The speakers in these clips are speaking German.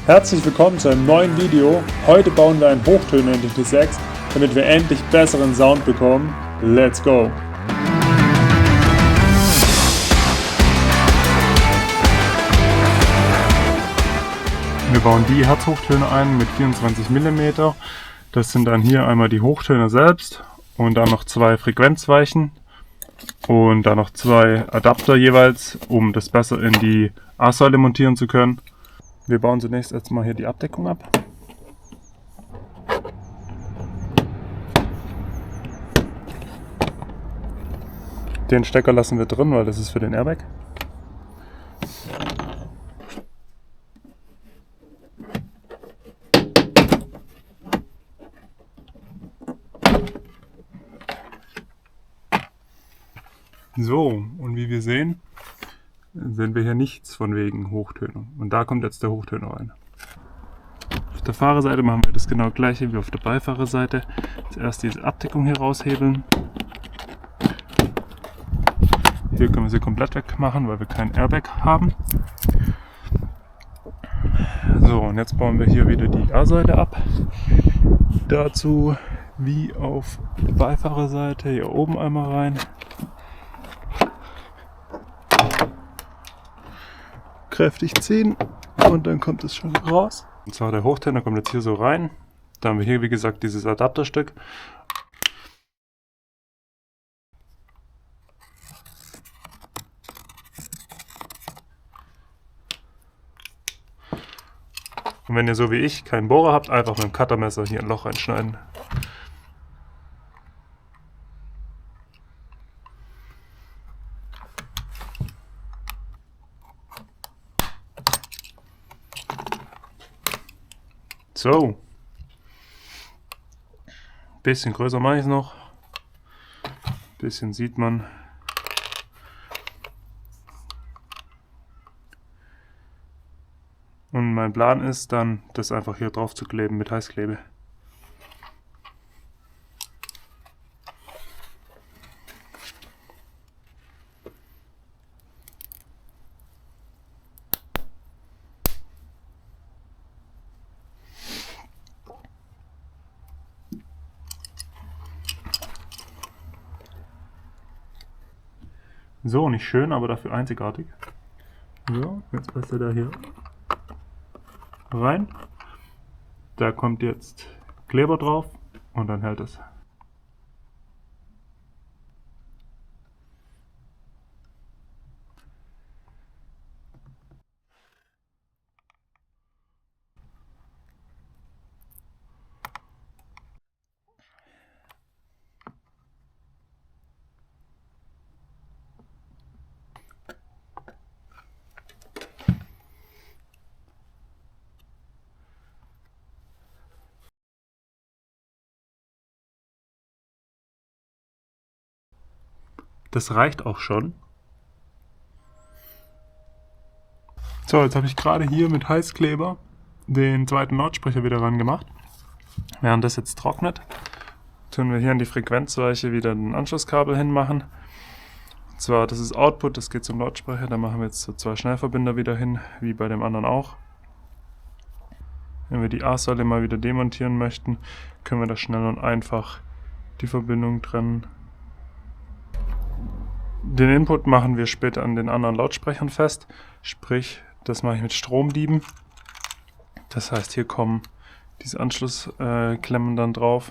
Herzlich willkommen zu einem neuen Video. Heute bauen wir einen Hochtöner in die T6, damit wir endlich besseren Sound bekommen. Let's go! Wir bauen die Herzhochtöner ein mit 24 mm. Das sind dann hier einmal die Hochtöner selbst und dann noch zwei Frequenzweichen und dann noch zwei Adapter jeweils, um das besser in die A-Säule montieren zu können. Wir bauen zunächst erstmal hier die Abdeckung ab. Den Stecker lassen wir drin, weil das ist für den Airbag. So, und wie wir sehen wir hier nichts von wegen Hochtöner. Und da kommt jetzt der Hochtöner rein. Auf der Fahrerseite machen wir das genau gleiche wie auf der Beifahrerseite. Zuerst diese Abdeckung hier raushebeln. Hier können wir sie komplett wegmachen, weil wir kein Airbag haben. So, und jetzt bauen wir hier wieder die A-Seite ab. Dazu wie auf der Beifahrerseite hier oben einmal rein. Kräftig ziehen und dann kommt es schon raus. Und zwar der Hochtöner kommt jetzt hier so rein. Da haben wir hier wie gesagt dieses Adapterstück. Und wenn ihr so wie ich keinen Bohrer habt, einfach mit dem Cuttermesser hier ein Loch reinschneiden. So. Bisschen größer mache ich es noch. Bisschen sieht man. Und mein Plan ist dann, das einfach hier drauf zu kleben mit Heißklebe. So, nicht schön, aber dafür einzigartig. So, jetzt passt er da hier rein. Da kommt jetzt Kleber drauf und dann hält es. Das reicht auch schon. So, jetzt habe ich gerade hier mit Heißkleber den zweiten Lautsprecher wieder ran gemacht. Während das jetzt trocknet, tun wir hier an die Frequenzweiche wieder ein Anschlusskabel hinmachen. Und zwar, das ist Output, das geht zum Lautsprecher. Da machen wir jetzt so zwei Schnellverbinder wieder hin, wie bei dem anderen auch. Wenn wir die A-Säule mal wieder demontieren möchten, können wir da schnell und einfach die Verbindung trennen. Den Input machen wir später an den anderen Lautsprechern fest, sprich, das mache ich mit Stromdieben. Das heißt, hier kommen diese Anschlussklemmen dann drauf.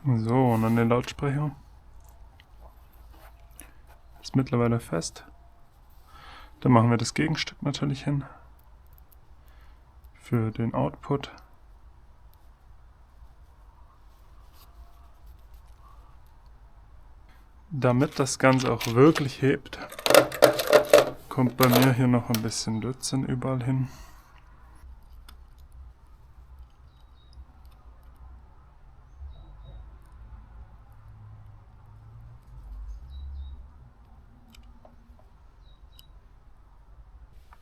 So, und dann den Lautsprecher. Ist mittlerweile fest. Dann machen wir das Gegenstück natürlich hin. Für den Output. Damit das Ganze auch wirklich hebt, kommt bei mir hier noch ein bisschen Lötzinn überall hin.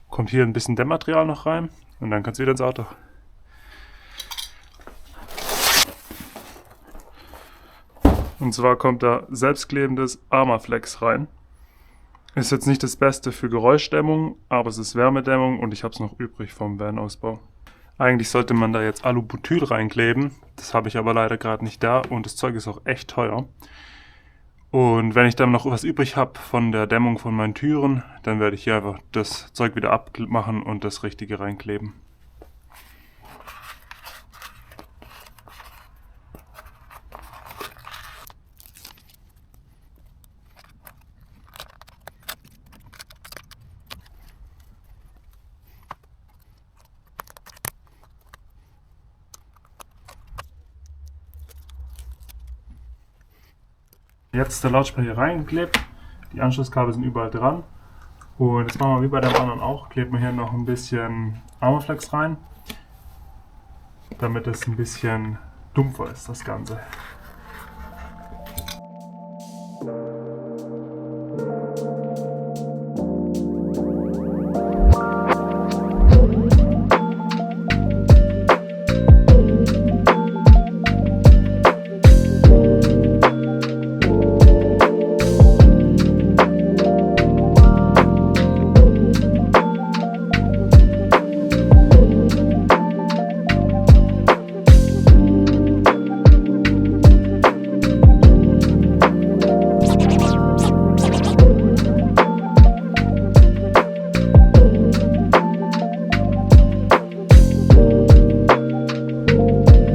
Kommt hier ein bisschen Dämmmaterial noch rein und dann kann es wieder ins Auto. Und zwar kommt da selbstklebendes Armaflex rein. Ist jetzt nicht das Beste für Geräuschdämmung, aber es ist Wärmedämmung und ich habe es noch übrig vom Van-Ausbau. Eigentlich sollte man da jetzt Alubutyl reinkleben, das habe ich aber leider gerade nicht da und das Zeug ist auch echt teuer. Und wenn ich dann noch was übrig habe von der Dämmung von meinen Türen, dann werde ich hier einfach das Zeug wieder abmachen und das Richtige reinkleben. Jetzt ist der Lautsprecher reingeklebt, die Anschlusskabel sind überall dran und jetzt machen wir wie bei dem anderen auch, kleben wir hier noch ein bisschen Armaflex rein, damit es ein bisschen dumpfer ist, das Ganze.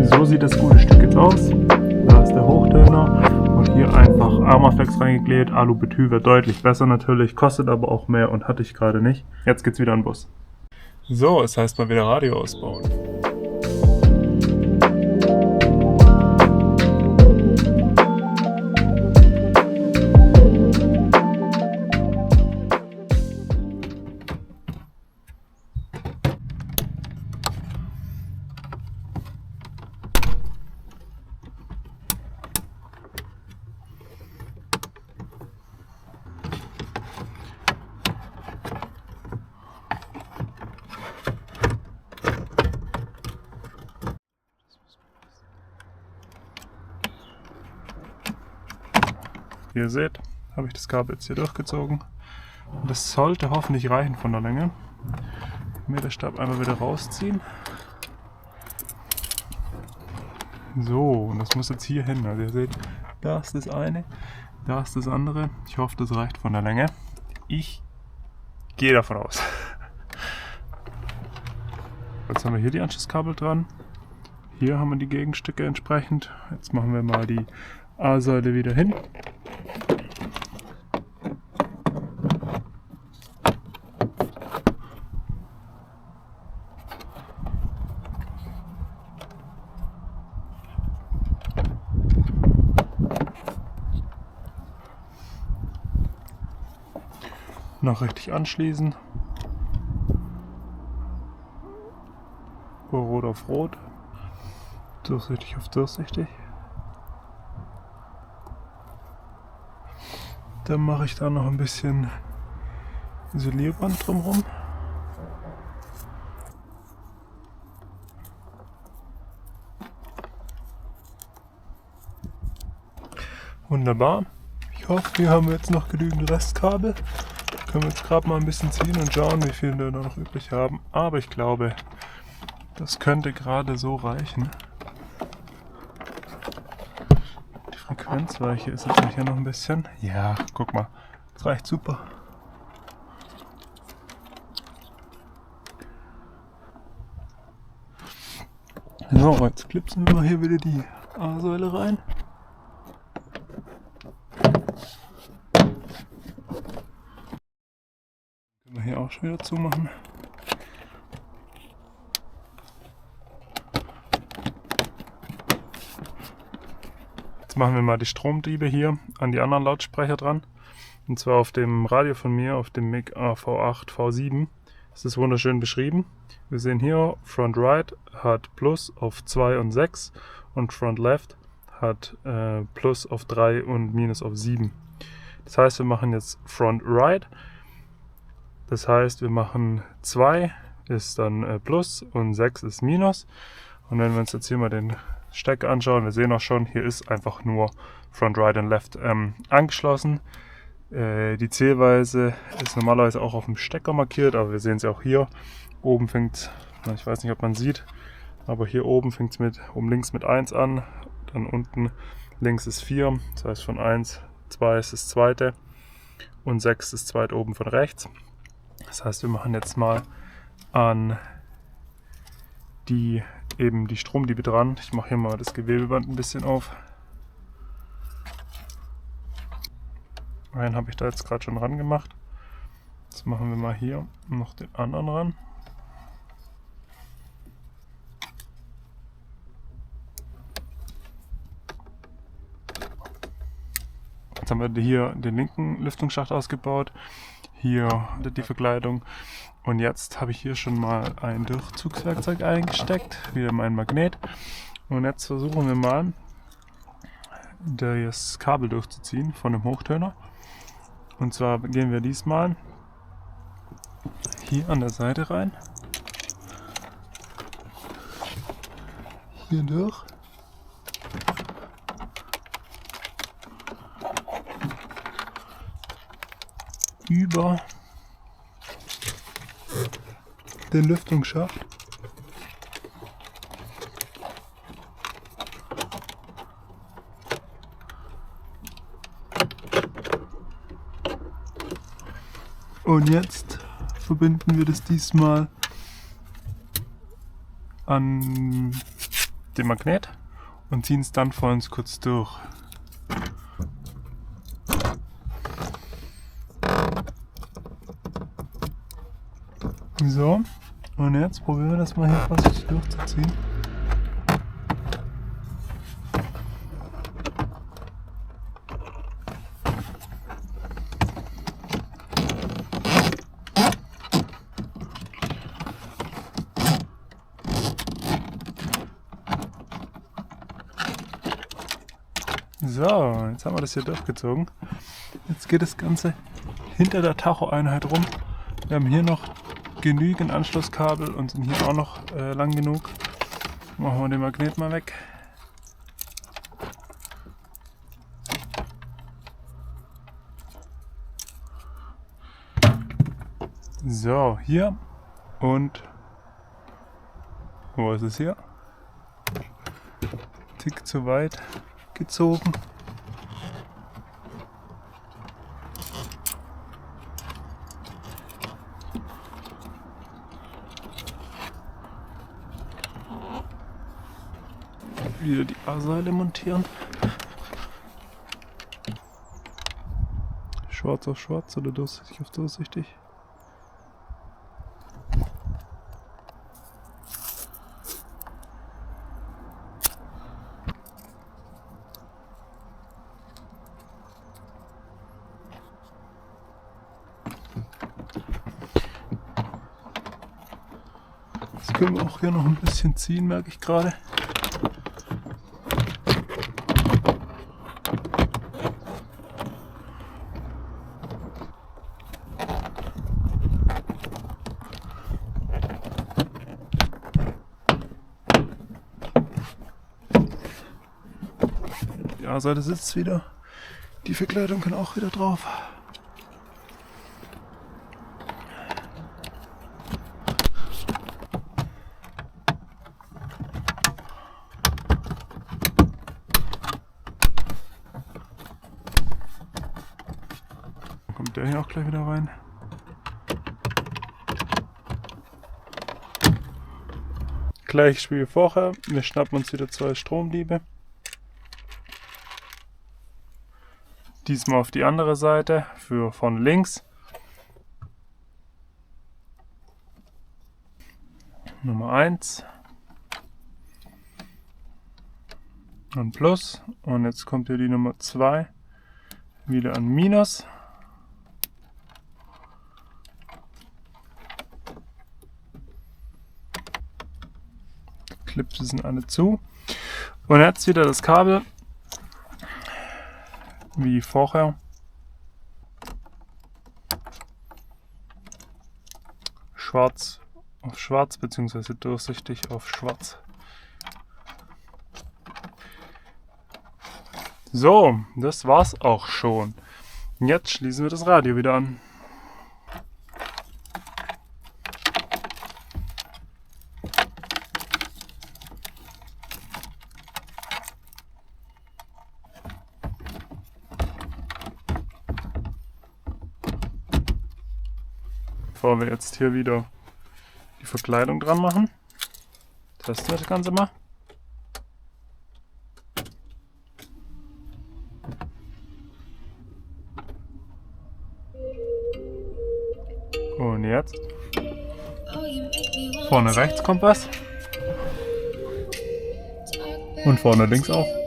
So sieht das gute Stück jetzt aus. Da ist der Hochtöner und hier einfach Armaflex reingeklebt. Alubutyl wird deutlich besser natürlich, kostet aber auch mehr und hatte ich gerade nicht. Jetzt geht's wieder an den Bus. So, es heißt mal wieder Radio ausbauen. Wie ihr seht, habe ich das Kabel jetzt hier durchgezogen. Und das sollte hoffentlich reichen von der Länge. Mir den Stab einmal wieder rausziehen. So, und das muss jetzt hier hin. Also ihr seht, da ist das eine, da ist das andere. Ich hoffe, das reicht von der Länge. Ich gehe davon aus. Jetzt haben wir hier die Anschlusskabel dran. Hier haben wir die Gegenstücke entsprechend. Jetzt machen wir mal die A-Säule wieder hin. Noch richtig anschließen. Rot auf Rot. Durchsichtig auf durchsichtig. Dann mache ich da noch ein bisschen Isolierband drumherum. Wunderbar. Ich hoffe, hier haben wir jetzt noch genügend Restkabel. Können wir jetzt gerade mal ein bisschen ziehen und schauen, wie viel wir da noch übrig haben. Aber ich glaube, das könnte gerade so reichen. Die Frequenzweiche ist jetzt hier noch ein bisschen. Ja, guck mal, das reicht super. So, jetzt klipsen wir mal hier wieder die A-Säule rein. Können wir hier auch schon wieder zumachen. Jetzt machen wir mal die Stromdiebe hier an die anderen Lautsprecher dran. Und zwar auf dem Radio von mir, auf dem MIG AV8 V7. Das ist wunderschön beschrieben. Wir sehen hier, Front Right hat Plus auf 2 und 6 und Front Left hat Plus auf 3 und Minus auf 7. Das heißt, wir machen jetzt Front Right. Das heißt, wir machen 2 ist dann Plus und 6 ist Minus. Und wenn wir uns jetzt hier mal den Stecker anschauen, wir sehen auch schon, hier ist einfach nur Front Right und Left angeschlossen. Die Zählweise ist normalerweise auch auf dem Stecker markiert, aber wir sehen es auch hier. Oben fängt, ich weiß nicht, ob man sieht, aber hier oben fängt es oben links mit 1 an, dann unten links ist 4, das heißt von 1, 2 ist das zweite und 6 ist zweit oben von rechts. Das heißt, wir machen jetzt mal an die Stromdiebe dran. Ich mache hier mal das Gewebeband ein bisschen auf. Einen habe ich da jetzt gerade schon ran gemacht. Jetzt machen wir mal hier noch den anderen ran. Jetzt haben wir hier den linken Lüftungsschacht ausgebaut. Hier die Verkleidung. Und jetzt habe ich hier schon mal ein Durchzugswerkzeug eingesteckt. Wieder mein Magnet. Und jetzt versuchen wir mal, das Kabel durchzuziehen von dem Hochtöner. Und zwar gehen wir diesmal hier an der Seite rein. Hier durch. Über den Lüftungsschacht. Und jetzt verbinden wir das diesmal an den Magnet und ziehen es dann vor uns kurz durch. So, und jetzt probieren wir das mal hier vorsichtig durchzuziehen. So, jetzt haben wir das hier durchgezogen. Jetzt geht das Ganze hinter der Tacho-Einheit rum. Wir haben hier noch genügend Anschlusskabel und sind hier auch noch lang genug. Machen wir den Magnet mal weg. So, hier und wo ist es hier? Tick zu weit gezogen. Wieder die A-Seile montieren. Schwarz auf schwarz oder durchsichtig auf durchsichtig? Jetzt können wir auch hier noch ein bisschen ziehen, merke ich gerade. Die A-Seite sitzt wieder. Die Verkleidung kann auch wieder drauf. Dann kommt der hier auch gleich wieder rein. Gleiches Spiel wie vorher. Wir schnappen uns wieder 2 Stromdiebe. Diesmal auf die andere Seite für von links. Nummer 1. Und Plus. Und jetzt kommt hier die Nummer 2. Wieder an Minus. Clips sind alle zu. Und jetzt wieder das Kabel. Wie vorher. Schwarz auf schwarz bzw. durchsichtig auf schwarz So, das war's auch schon. Jetzt schließen wir das Radio wieder an. Bevor wir jetzt hier wieder die Verkleidung dran machen, testen wir das Ganze mal. Und jetzt vorne rechts Kompass und vorne links auch.